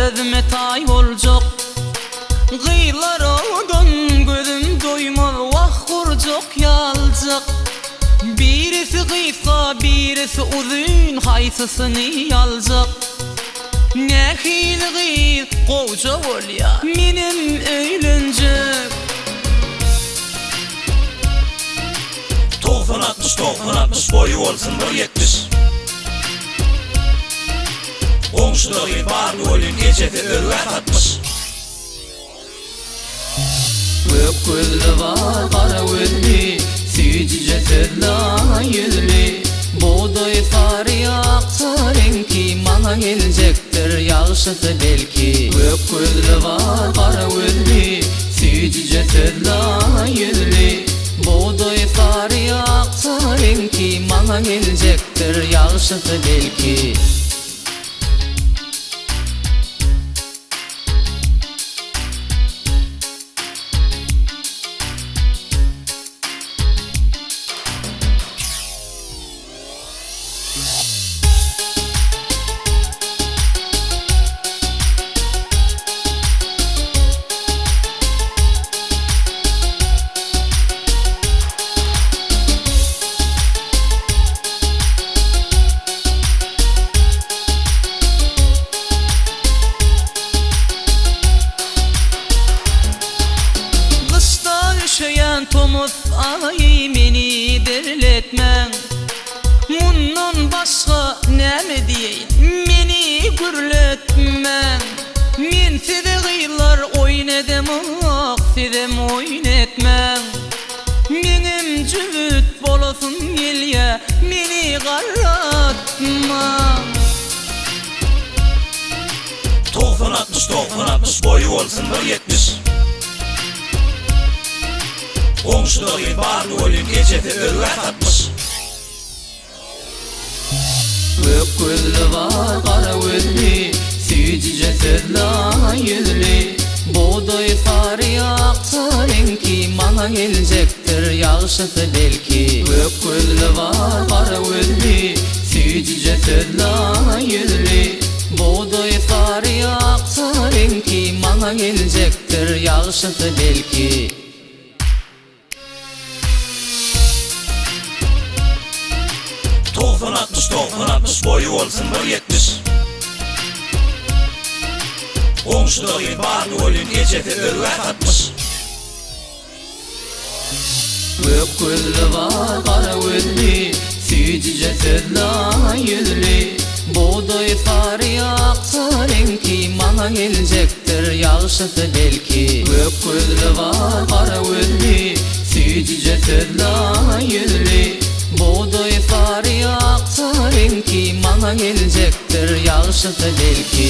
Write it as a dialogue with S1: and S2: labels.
S1: gözüme tay olacak. Gıylardan gözüm doymaz, vah kurcak yalacak. Birisi kıysa birisi uzun, haysısını alacak. Ne hilgir koca ol ya, benim eğlencek.
S2: 90-60 boyu olsun 1.70. Komşuları barlı olun gecesi ölüye katmış.
S1: Gök gözlü var kara gözlü, süyücüce sözla yüzlü. Buğday sarı aksa renki, bana gelecektir yağışısı belki. Gök gözlü var kara gözlü, süyücüce sözla yüzlü. Buğday sarı aksa renki, bana gelecektir yağışısı belki. Tomuz ağayı beni derletmen. Bundan başka ne mi diyeyim, beni gürletmen. Men size gıylar oynadem, ah sizem oynatmen. Benim cüvüt bolasın gelye, beni qarratman.
S2: 90-60 boyu olsun 1.70. Komşuları barlı olun gecesi ölüye katmış.
S1: Gök gözlü var kara gözlü, süyücüce sözla yüzlü. Buğday sarı aksa renki, bana gelecektir yağışısı belki. Gök gözlü var kara gözlü, süyücüce sözla yüzlü. Buğday sarı aksa renki, bana gelecektir yağışısı belki.
S2: 90-60 boyu olsun 1.70. Komşuları barlı olun gecesi ölüye katmış.
S1: Gök gözlü var kara gözlü, süyücüce sözla yüzlü. Buğday sarı aksa renki, bana gelecektir yağışısı belki. Gök gözlü var kara gözlü, süyücüce sözla yüzlü. Buğday sarı aksa renki, bana gelecektir yağışısı belki.